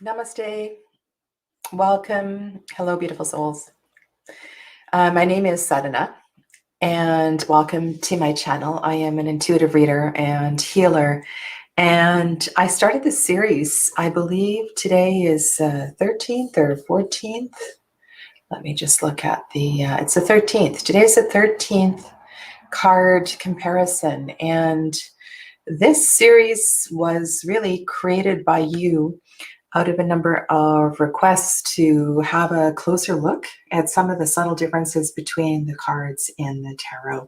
Namaste. Welcome. Hello, beautiful souls. My name is Sadhana, and welcome to my channel. I am an intuitive reader and healer, and I started this series, I believe today is 13th or 14th. Let me just look at it's the 13th. Today is the 13th card comparison, and this series was really created by you out of a number of requests to have a closer look at some of the subtle differences between the cards in the tarot.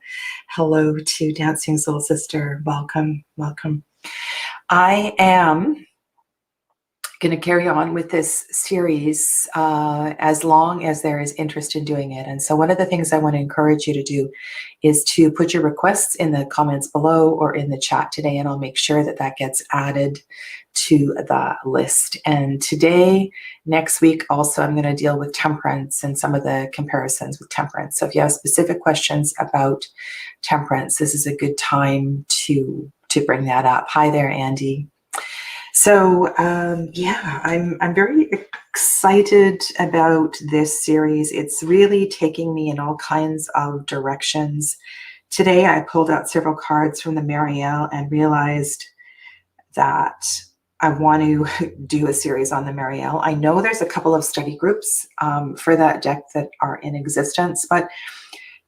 Hello to Dancing Soul Sister. Welcome, welcome. I am going to carry on with this series as long as there is interest in doing it. And so one of the things I want to encourage you to do is to put your requests in the comments below or in the chat today, and I'll make sure that that gets added to the list. And today, next week, also, I'm going to deal with temperance and some of the comparisons with temperance. So if you have specific questions about temperance, this is a good time to bring that up. Hi there, Andy. So yeah, I'm very excited about this series. It's really taking me in all kinds of directions. Today, I pulled out several cards from the Marielle and realized that I want to do a series on the Marielle. I know there's a couple of study groups for that deck that are in existence, but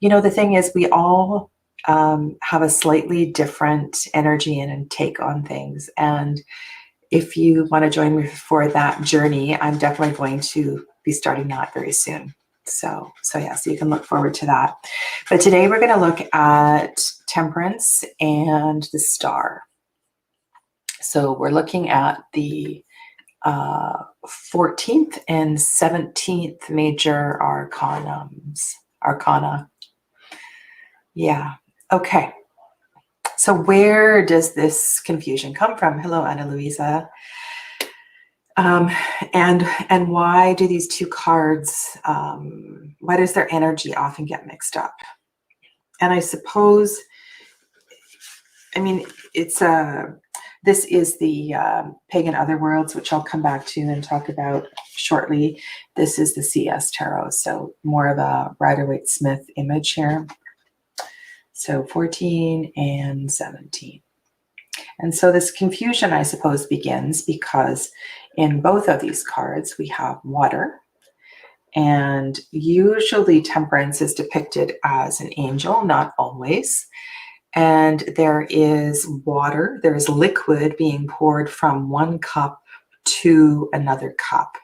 you know, the thing is, we all have a slightly different energy and take on things. And if you want to join me for that journey, I'm definitely going to be starting that very soon. So yeah, so you can look forward to that. But today we're going to look at Temperance and the Star. So we're looking at the 14th and 17th major arcana. Yeah, okay. So where does this confusion come from? Hello, Ana Luisa. And why do these two cards, why does their energy often get mixed up? And I suppose, I mean, it's this is the Pagan Otherworlds, which I'll come back to and talk about shortly. This is the CS Tarot, so more of a Rider-Waite-Smith image here. So 14 and 17. And so this confusion, I suppose, begins because in both of these cards, we have water. And usually Temperance is depicted as an angel, not always. And there is water, there is liquid being poured from one cup to another cup.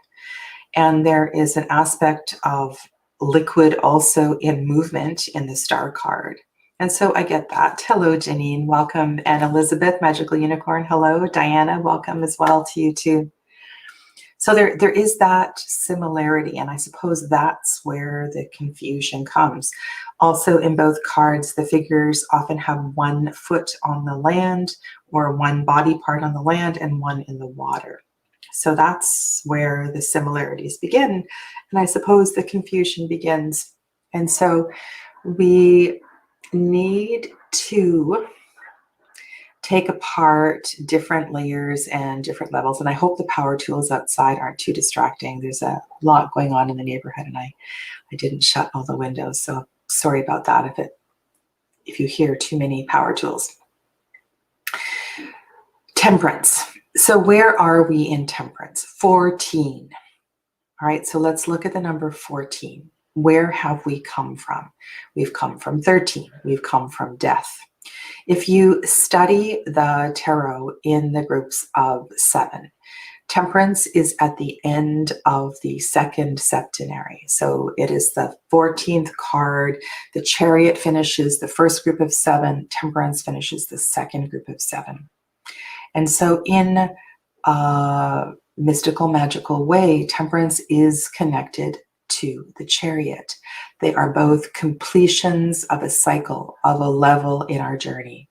And there is an aspect of liquid also in movement in the Star card. And so I get that. Hello, Janine, welcome. And Elizabeth, Magical Unicorn, hello. Diana, welcome as well to you too. So there is that similarity, and I suppose that's where the confusion comes. Also in both cards, the figures often have one foot on the land or one body part on the land and one in the water. So that's where the similarities begin. And I suppose the confusion begins. And so we need to take apart different layers and different levels. And I hope the power tools outside aren't too distracting. There's a lot going on in the neighborhood, and I didn't shut all the windows. So sorry about that if you hear too many power tools. Temperance. So where are we in Temperance? 14. All right, so let's look at the number 14. Where have we come from? We've come from 13. We've come from death. If you study the tarot in the groups of 7, Temperance is at the end of the second septenary. So it is the 14th card. The Chariot finishes the first group of 7. Temperance finishes the second group of 7. And so in a mystical, magical way, Temperance is connected to the Chariot. They are both completions of a cycle, of a level in our journey.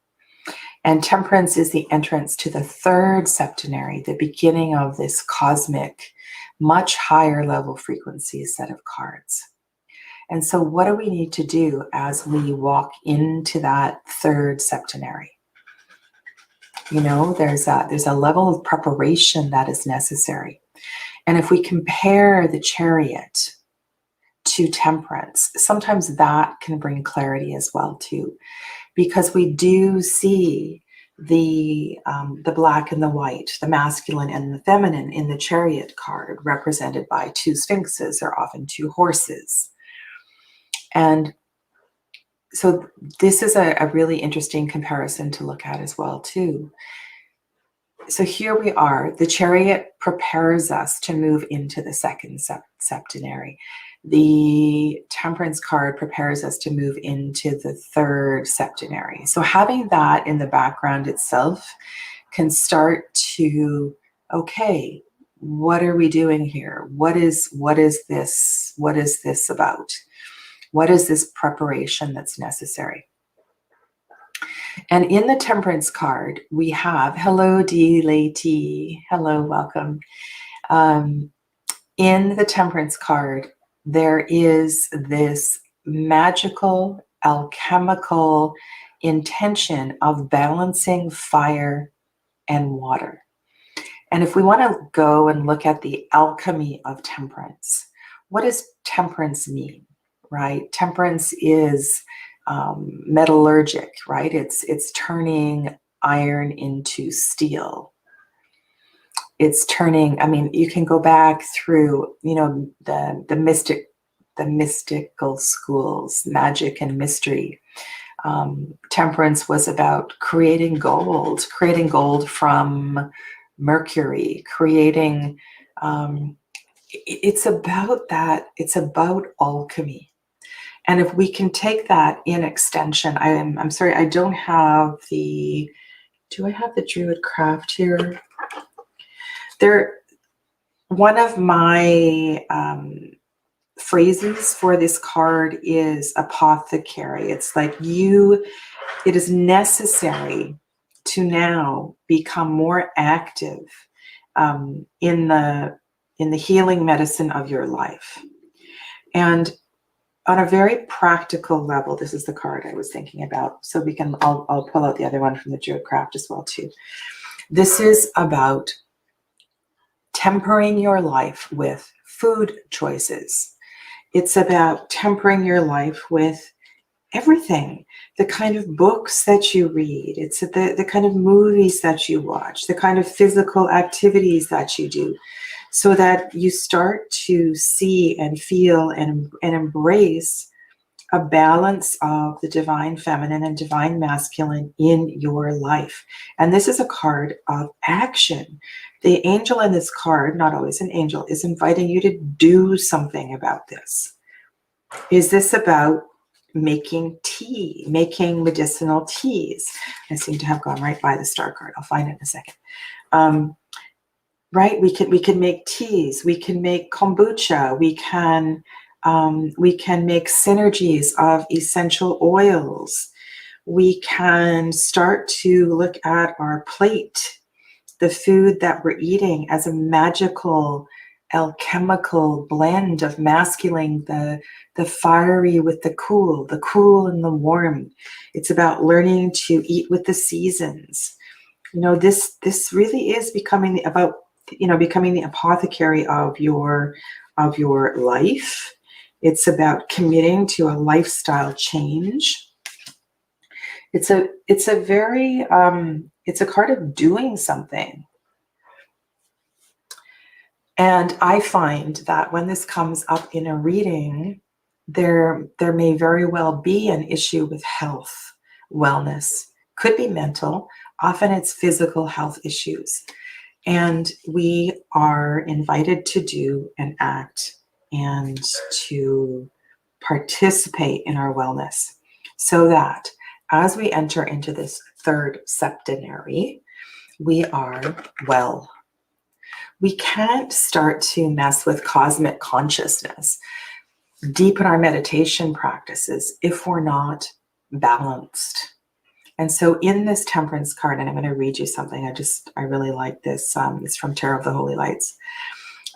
And Temperance is the entrance to the third septenary, the beginning of this cosmic, much higher level frequency set of cards. And so what do we need to do as we walk into that third septenary? You know, there's a level of preparation that is necessary. And if we compare the Chariot to Temperance, sometimes that can bring clarity as well too, because we do see the black and the white, the masculine and the feminine in the Chariot card, represented by two sphinxes or often two horses. And so this is a really interesting comparison to look at as well too. So here we are, the Chariot prepares us to move into the second septenary. The Temperance card prepares us to move into the third septenary. So having that in the background itself can start to, okay, what are we doing here? What is this? What is this about? What is this preparation that's necessary? And in the Temperance card, we have, hello, D. Lady. Hello, welcome. In the Temperance card, there is this magical, alchemical intention of balancing fire and water. And if we want to go and look at the alchemy of temperance, what does temperance mean, right? Temperance is metallurgic, right? It's turning iron into steel. It's turning, I mean, you can go back through, you know, the mystical schools, magic and mystery. Temperance was about creating gold from mercury, creating, it's about that, it's about alchemy. And if we can take that in extension, I'm sorry, I don't have the, do I have the Druid Craft here? One of my phrases for this card is apothecary. It's like it is necessary to now become more active in the healing medicine of your life. And on a very practical level, this is the card I was thinking about. So I'll pull out the other one from the Druid Craft as well too. This is about tempering your life with food choices. It's about tempering your life with everything, the kind of books that you read, it's the kind of movies that you watch, the kind of physical activities that you do, so that you start to see and feel and embrace a balance of the divine feminine and divine masculine in your life. And this is a card of action. The angel in this card, not always an angel, is inviting you to do something about this. Is this about making tea, making medicinal teas? I seem to have gone right by the star card. I'll find it in a second. Right, we can make teas, we can make kombucha, we can make synergies of essential oils. We can start to look at our plate, the food that we're eating, as a magical alchemical blend of masculine, the fiery with the cool and the warm. It's about learning to eat with the seasons. You know, this really is becoming the apothecary of your life. It's about committing to a lifestyle change. It's a card of doing something. And I find that when this comes up in a reading, there may very well be an issue with health, wellness. Could be mental. Often it's physical health issues. And we are invited to do and act and to participate in our wellness, so that as we enter into this third septenary, we are well. We can't start to mess with cosmic consciousness, deepen our meditation practices if we're not balanced. And so in this Temperance card, and I'm going to read you something, I really like this. It's from Tarot of the Holy Lights.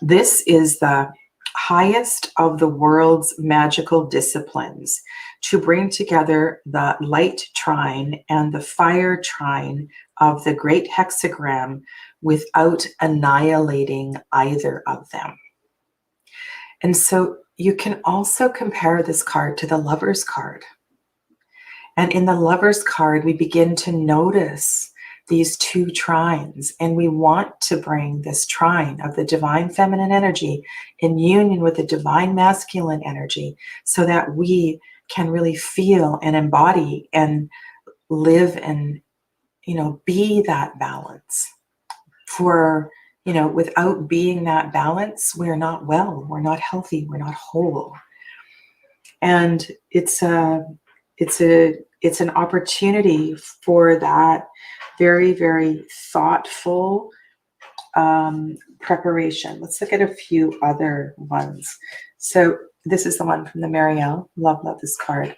This is the highest of the world's magical disciplines, to bring together the light trine and the fire trine of the great hexagram without annihilating either of them. And so you can also compare this card to the Lover's card. And in the Lover's card, we begin to notice these two trines, and we want to bring this trine of the divine feminine energy in union with the divine masculine energy so that we can really feel and embody and live and, be that balance. For, without being that balance, we're not well, we're not healthy, we're not whole. And it's an opportunity for that very, very thoughtful preparation. Let's look at a few other ones. So this is the one from the Marielle. Love this card.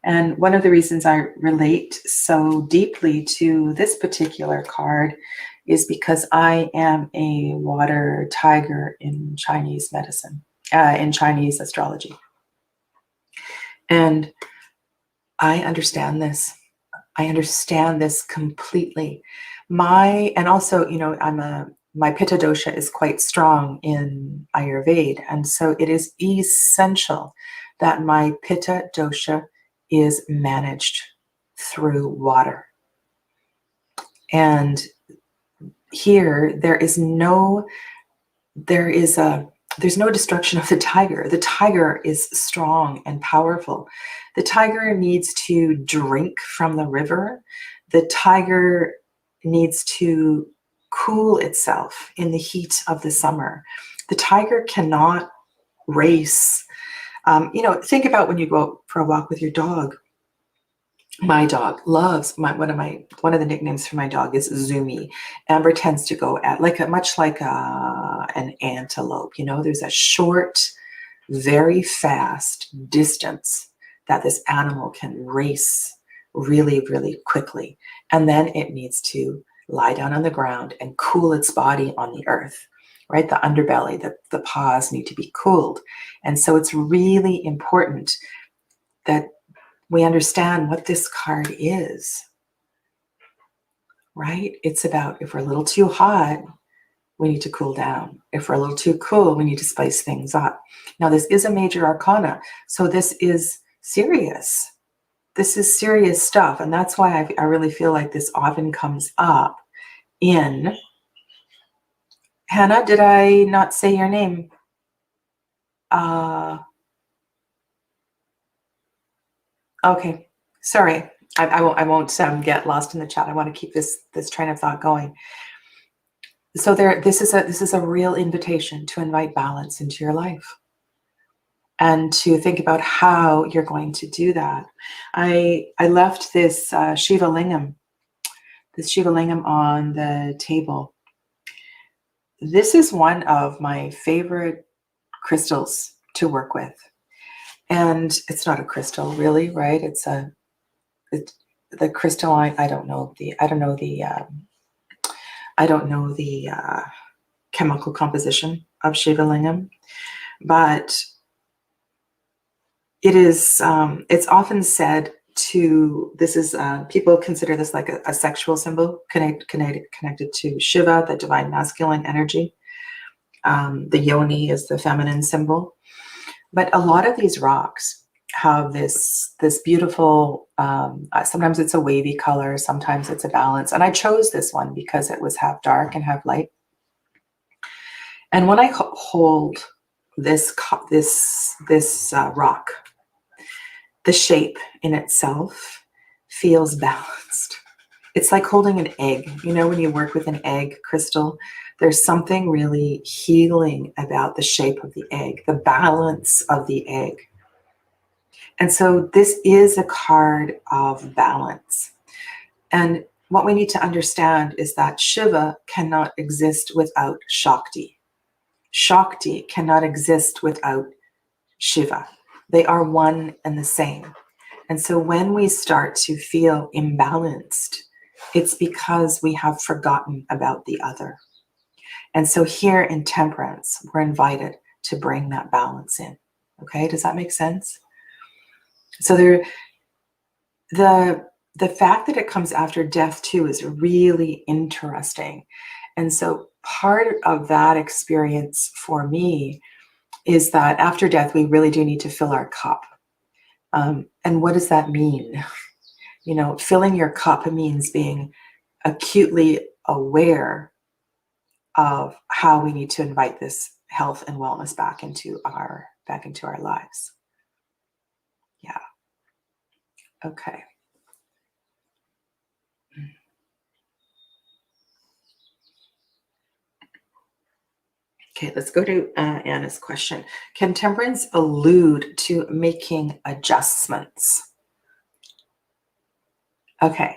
And one of the reasons I relate so deeply to this particular card is because I am a water tiger in Chinese medicine, in Chinese astrology. And I understand this. I understand this completely. And also, my Pitta dosha is quite strong in Ayurveda. And so it is essential that my Pitta dosha is managed through water. And here there's no destruction of the tiger. The tiger is strong and powerful. The tiger needs to drink from the river. The tiger needs to cool itself in the heat of the summer. The tiger cannot race. Think about when you go out for a walk with your dog. My dog loves one of the nicknames for my dog is Zoomy. Amber tends to go at much like an antelope. There's a short, very fast distance that this animal can race really, really quickly, and then it needs to lie down on the ground and cool its body on the earth. Right, the underbelly, the paws need to be cooled, and so it's really important that we understand what this card is, right? It's about if we're a little too hot, we need to cool down. If we're a little too cool, we need to spice things up. Now, this is a major arcana, so this is serious. This is serious stuff, and that's why I really feel like this often comes up in... Hannah, did I not say your name? Okay, sorry. I won't get lost in the chat. I want to keep this train of thought going. So this is a real invitation to invite balance into your life and to think about how you're going to do that. I left this Shiva Lingam on the table. This is one of my favorite crystals to work with. And it's not a crystal really, right? It's the crystalline. I don't know the chemical composition of Shiva Lingam, but it is. It's often said to. This is people consider this like a sexual symbol connected to Shiva, the divine masculine energy. The yoni is the feminine symbol. But a lot of these rocks have this beautiful, sometimes it's a wavy color, sometimes it's a balance. And I chose this one because it was half dark and half light. And when I hold this rock, the shape in itself feels balanced. It's like holding an egg. When you work with an egg crystal, there's something really healing about the shape of the egg, the balance of the egg. And so this is a card of balance. And what we need to understand is that Shiva cannot exist without Shakti. Shakti cannot exist without Shiva. They are one and the same. And so when we start to feel imbalanced, it's because we have forgotten about the other. And so here in Temperance, we're invited to bring that balance in. Okay, does that make sense? So the the fact that it comes after death too is really interesting. And so part of that experience for me is that after death, we really do need to fill our cup. And what does that mean? You know, filling your cup means being acutely aware of how we need to invite this health and wellness back into our lives. Yeah. Okay. Okay, let's go to Anna's question. Can temperance allude to making adjustments? Okay.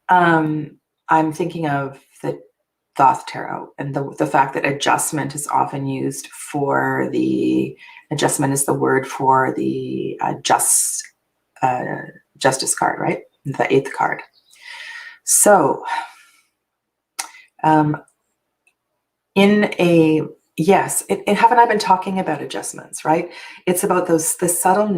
I'm thinking of the Thoth Tarot and the fact that adjustment is often used for adjustment is the word for the justice card, right? The 8th card. So, yes, haven't I been talking about adjustments, right? It's about the subtle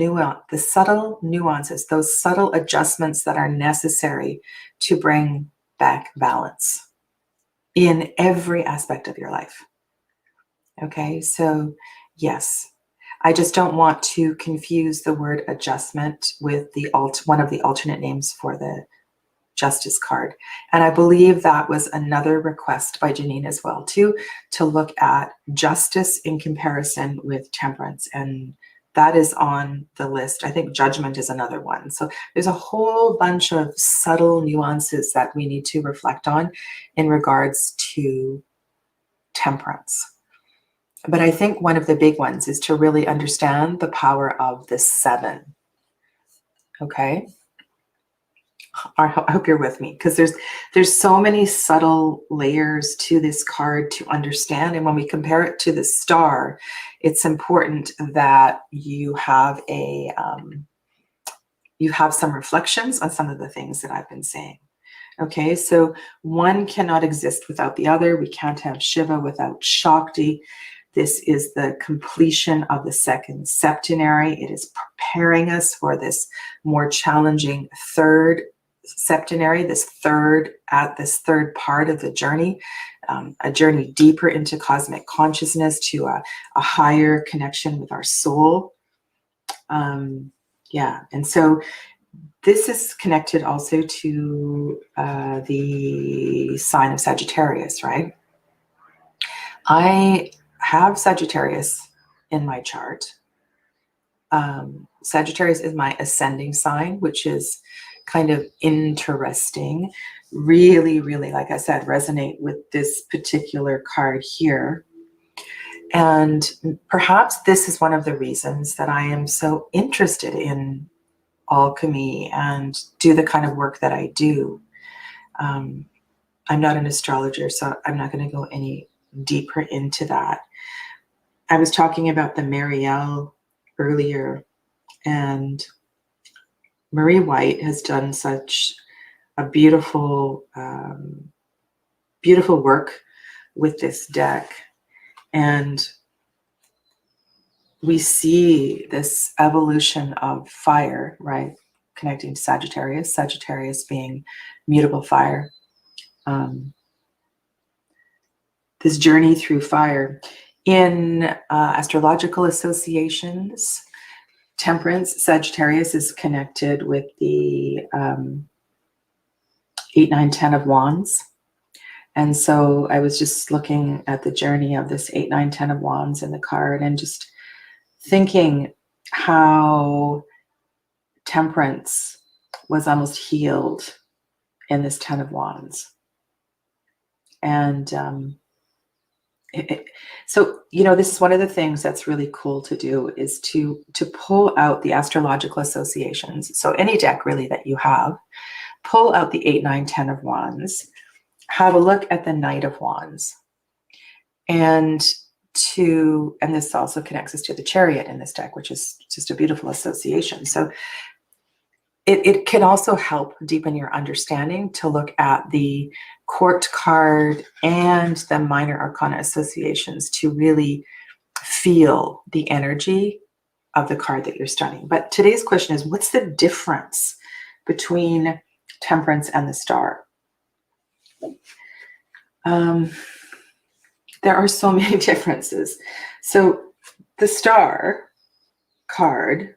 nuances, those subtle adjustments that are necessary to bring back balance in every aspect of your life. Okay, so yes, I just don't want to confuse the word adjustment with one of the alternate names for the Justice card. And I believe that was another request by Janine as well, too, to look at justice in comparison with temperance. And that is on the list. I think judgment is another one. So there's a whole bunch of subtle nuances that we need to reflect on in regards to temperance. But I think one of the big ones is to really understand the power of the 7. Okay? I hope you're with me, because there's so many subtle layers to this card to understand. And when we compare it to the star, it's important that you have some reflections on some of the things that I've been saying. Okay, so one cannot exist without the other. We can't have Shiva without Shakti. This is the completion of the 2nd septenary. It is preparing us for this more challenging 3rd septenary, this third part of the journey, a journey deeper into cosmic consciousness, to a higher connection with our soul. Yeah, and so this is connected also to the sign of Sagittarius, right? I have Sagittarius in my chart. Sagittarius is my ascending sign, which is kind of interesting. Really, really, like I said, resonate with this particular card here. And perhaps this is one of the reasons that I am so interested in alchemy and do the kind of work that I do. I'm not an astrologer, so I'm not going to go any deeper into that. I was talking about the Marielle earlier, and Marie White has done such a beautiful, beautiful work with this deck. And we see this evolution of fire, right? Connecting to Sagittarius, Sagittarius being mutable fire. This journey through fire. In astrological associations, temperance, Sagittarius is connected with the 8, 9, 10 of Wands. And so I was just looking at the journey of this 8, 9, 10 of Wands in the card and just thinking how temperance was almost healed in this 10 of Wands. And so, you know, this is one of the things that's really cool to do, is to pull out the astrological associations. So any deck really that you have, pull out the 8, 9, 10 of Wands, have a look at the Knight of Wands, and this also connects us to the Chariot in this deck, which is just a beautiful association. So it can also help deepen your understanding to look at the Court card and the minor arcana associations to really feel the energy of the card that you're studying. But today's question is, what's the difference between Temperance and the Star. There are so many differences. So the Star card,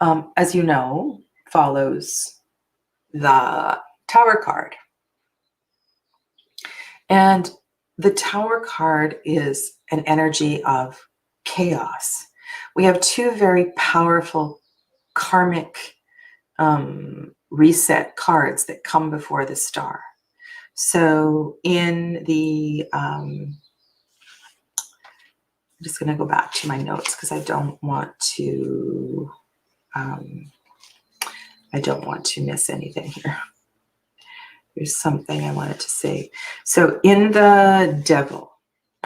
as you know, follows the Tower card. And the Tower card is an energy of chaos. We have two very powerful karmic reset cards that come before the Star. So in the, I'm just going to go back to my notes because I don't want to miss anything here. There's something I wanted to say. So in the Devil,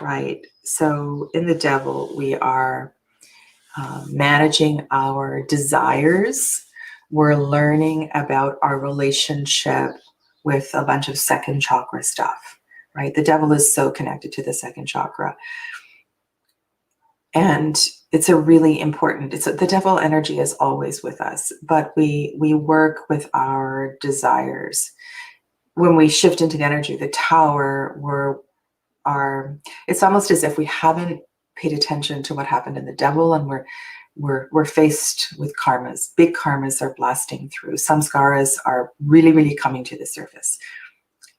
right? So in the Devil, we are managing our desires. We're learning about our relationship with a bunch of second chakra stuff, right? The Devil is so connected to the second chakra. And it's a really important, the Devil energy is always with us, but we work with our desires. When we shift into the energy of the Tower, it's almost as if we haven't paid attention to what happened in the Devil, and we're faced with karmas. Big karmas are blasting through. Samskaras are really, really coming to the surface.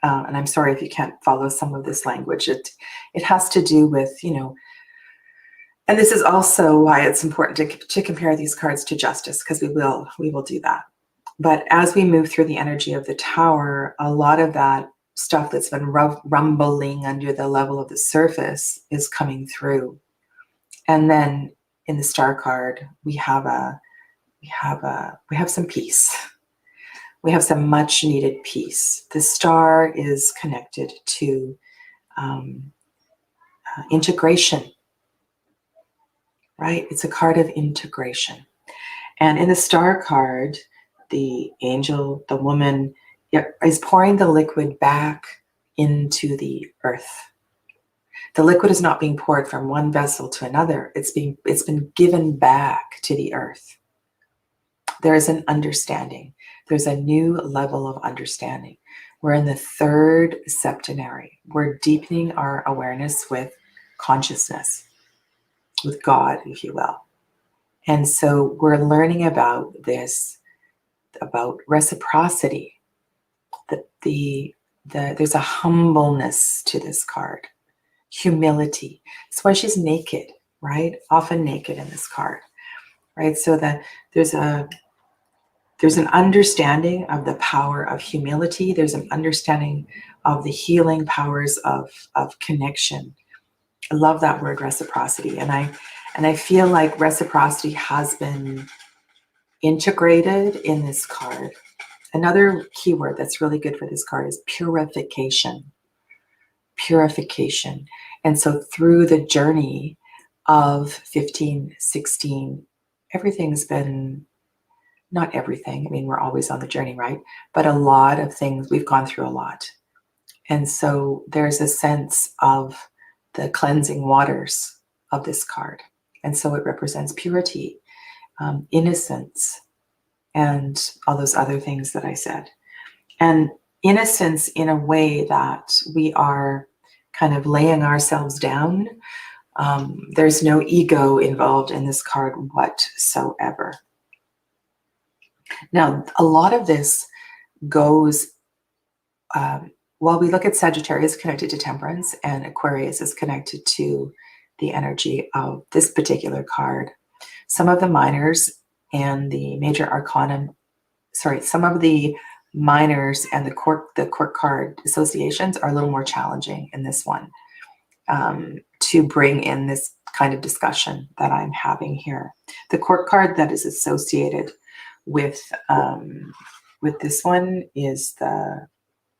And I'm sorry if you can't follow some of this language. It has to do with, and this is also why it's important to compare these cards to justice, because we will do that. But as we move through the energy of the Tower, a lot of that stuff that's been rumbling under the level of the surface is coming through. And then in the Star card, we have some peace. We have some much needed peace. The Star is connected to integration, right? It's a card of integration. And in the Star card, the angel, the woman, is pouring the liquid back into the earth. The liquid is not being poured from one vessel to another. It's been given back to the earth. There is an understanding. There's a new level of understanding. We're in the third septenary. We're deepening our awareness with consciousness, with God, if you will. And so we're learning about this, about reciprocity. There's a humbleness to this card, humility. That's why she's naked, right? Often naked in this card, right? So that there's an understanding of the power of humility. There's an understanding of the healing powers of connection. I love that word, reciprocity, and I feel like reciprocity has been integrated in this card. Another keyword that's really good for this card is purification. Purification. And so through the journey of 15, 16, everything's been, not everything, I mean, we're always on the journey, right? But a lot of things, we've gone through a lot. And so there's a sense of the cleansing waters of this card. And so it represents purity, innocence, and all those other things that I said. And innocence in a way that we are kind of laying ourselves down. There's no ego involved in this card whatsoever. Now, a lot of this goes, while we look at Sagittarius connected to Temperance and Aquarius is connected to the energy of this particular card, some of the minors and the major arcana, some of the minors and the court card associations are a little more challenging in this one, to bring in this kind of discussion that I'm having here. The court card that is associated with this one is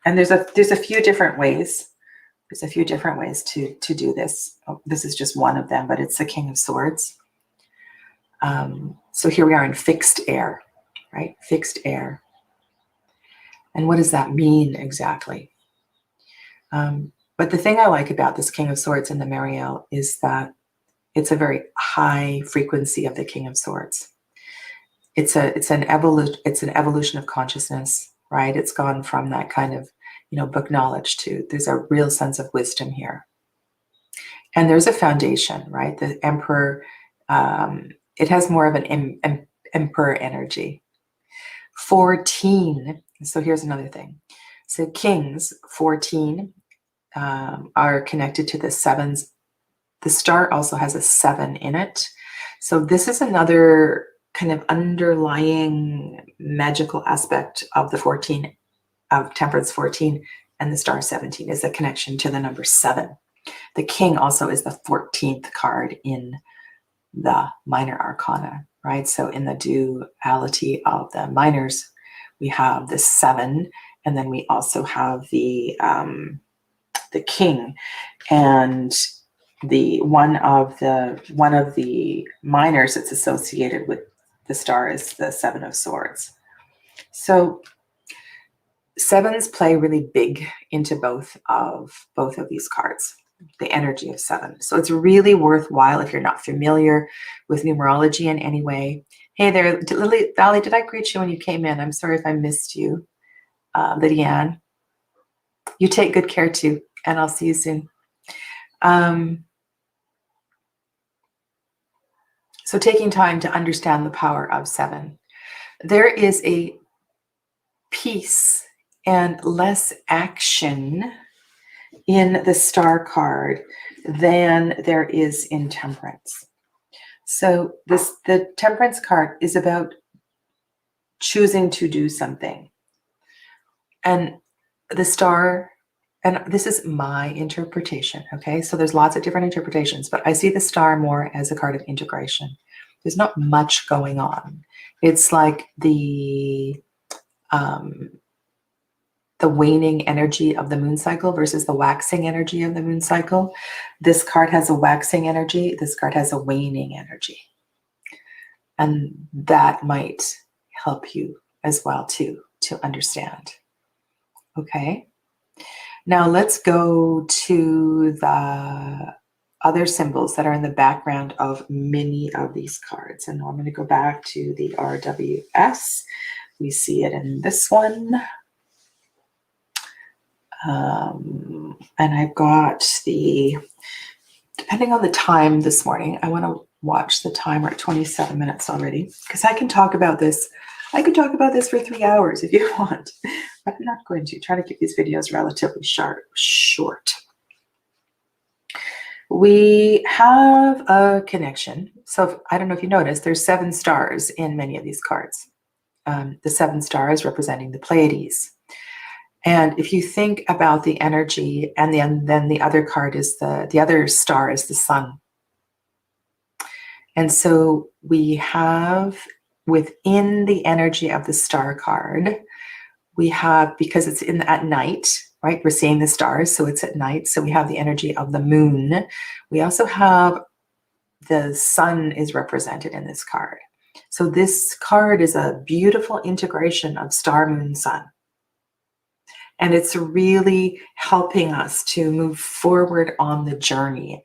and there's a few different ways. There's a few different ways to do this. This is just one of them, but it's the King of Swords. So here we are in fixed air, right? Fixed air. And what does that mean exactly? But the thing I like about this King of Swords in the Mariel is that it's a very high frequency of the King of Swords. It's an evolution of consciousness, right? It's gone from that kind of, book knowledge to there's a real sense of wisdom here. And there's a foundation, right? The Emperor, it has more of an Emperor energy. 14, so here's another thing. So Kings, 14, are connected to the sevens. The star also has a 7 in it. So this is another kind of underlying magical aspect of the 14, of Temperance 14 and the star 17, is the connection to the number 7. The King also is the 14th card in the minor arcana, right? So in the duality of the minors, we have the 7, and then we also have the King, and the one of the minors that's associated with the star is the 7 of Swords. So sevens play really big into both of these cards, the energy of 7. So it's really worthwhile if you're not familiar with numerology in any way. Hey there, Valley, did I greet you when you came in? I'm sorry if I missed you. Lydia Ann, you take good care too, and I'll see you soon. So taking time to understand the power of 7. There is a peace and less action in the star card than there is in Temperance. So the Temperance card is about choosing to do something. And the star, and this is my interpretation, okay? So there's lots of different interpretations, but I see the star more as a card of integration. There's not much going on. It's like the waning energy of the moon cycle versus the waxing energy of the moon cycle. This card has a waxing energy. This card has a waning energy. And that might help you as well too, to understand. Okay. Now let's go to the other symbols that are in the background of many of these cards. And I'm going to go back to the RWS. We see it in this one. And I've got depending on the time this morning, I want to watch the time. We're at 27 minutes already, because I can talk about this. I could talk about this for 3 hours if you want, but I'm not going to. Try to keep these videos relatively short. We have a connection. So I don't know if you noticed, there's 7 stars in many of these cards. The 7 stars representing the Pleiades. And if you think about the energy, and then the other card is the other star is the sun. And so we have within the energy of the star card, we have, because it's at night, right? We're seeing the stars, so it's at night. So we have the energy of the moon. We also have the sun is represented in this card. So this card is a beautiful integration of star, moon, sun. And it's really helping us to move forward on the journey.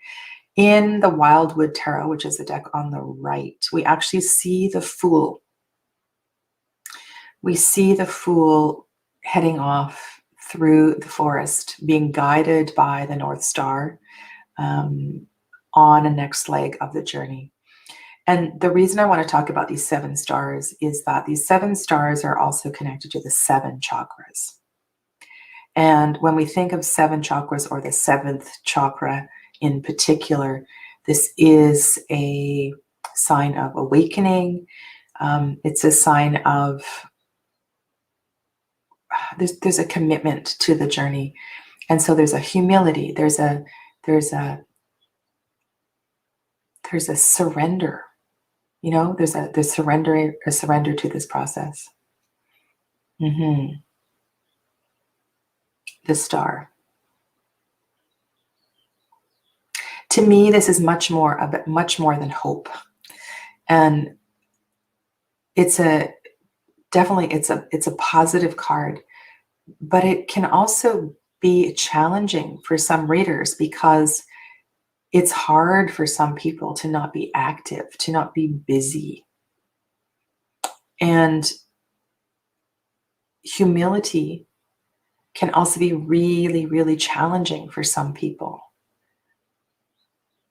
In the Wildwood Tarot, which is the deck on the right, we actually see the Fool. We see the Fool heading off through the forest, being guided by the North Star on a next leg of the journey. And the reason I want to talk about these 7 stars is that these 7 stars are also connected to the 7 chakras. And when we think of 7 chakras, or the 7th chakra in particular, this is a sign of awakening. It's a sign of there's a commitment to the journey, and so there's a humility. There's a surrender. There's surrender to this process. The star. To me, this is much more than hope, and it's a positive card, but it can also be challenging for some readers, because it's hard for some people to not be active, to not be busy. And humility can also be really, really challenging for some people.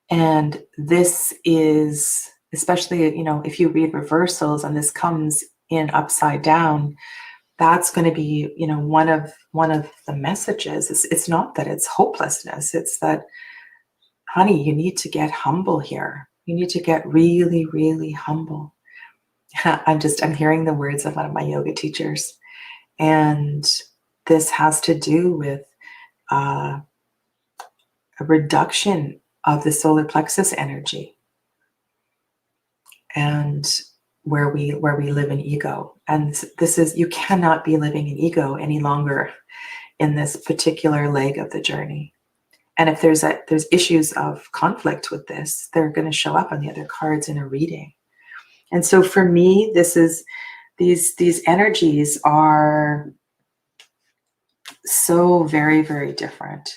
And this is, especially, if you read reversals and this comes in upside down, that's going to be, one of the messages. It's not that it's hopelessness. It's that, honey, you need to get humble here. You need to get really, really humble. I'm hearing the words of one of my yoga teachers. And this has to do with a reduction of the solar plexus energy, and where we live in ego. And this is, you cannot be living in ego any longer in this particular leg of the journey. And if there's issues of conflict with this, they're going to show up on the other cards in a reading. And so for me, this is these energies are so very, very different.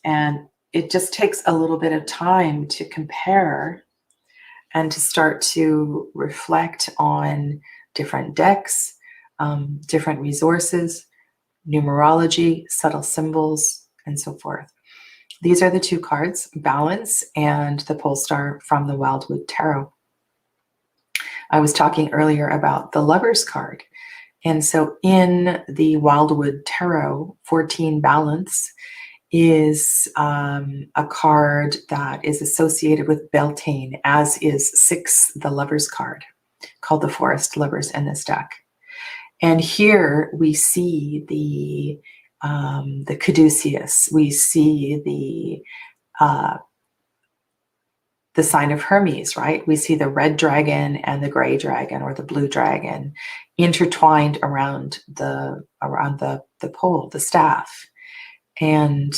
And it just takes a little bit of time to compare and to start to reflect on different decks, different resources, numerology, subtle symbols, and so forth. These are the two cards, Balance and the Pole Star from the Wildwood Tarot. I was talking earlier about the Lover's card. And so in the Wildwood Tarot, 14 Balance is a card that is associated with Beltane, as is 6, the Lover's card, called the Forest Lovers in this deck. And here we see the caduceus. We see the sign of Hermes, right? We see the red dragon and the gray dragon, or the blue dragon, intertwined around the pole, the staff. And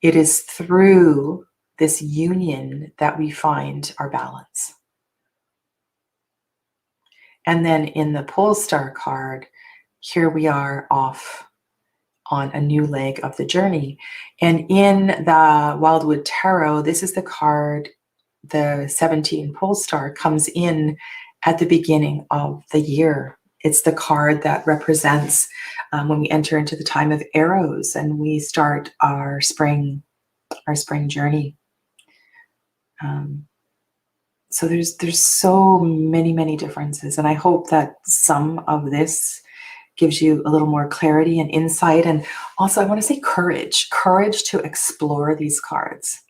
it is through this union that we find our balance. And then in the Pole Star card, here we are off on a new leg of the journey. And in the Wildwood Tarot, this is the card, the 17 Pole Star comes in at the beginning of the year. It's the card that represents when we enter into the time of arrows and we start our spring journey. So there's so many differences, and I hope that some of this gives you a little more clarity and insight, and also I want to say courage to explore these cards.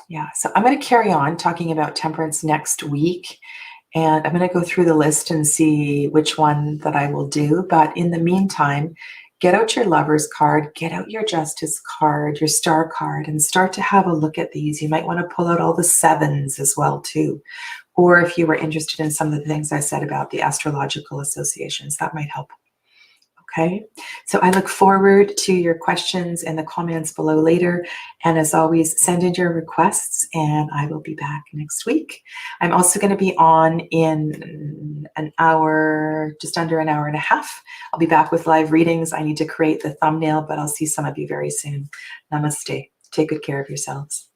Yeah, so I'm going to carry on talking about temperance next week, and I'm going to go through the list and see which one that I will do. But in the meantime, get out your Lover's card, get out your Justice card, your Star card, and start to have a look at these. You might want to pull out all the 7s as well too. Or if you were interested in some of the things I said about the astrological associations, that might help. Okay, so I look forward to your questions in the comments below later. And as always, send in your requests and I will be back next week. I'm also going to be on in an hour, just under an hour and a half. I'll be back with live readings. I need to create the thumbnail, but I'll see some of you very soon. Namaste. Take good care of yourselves.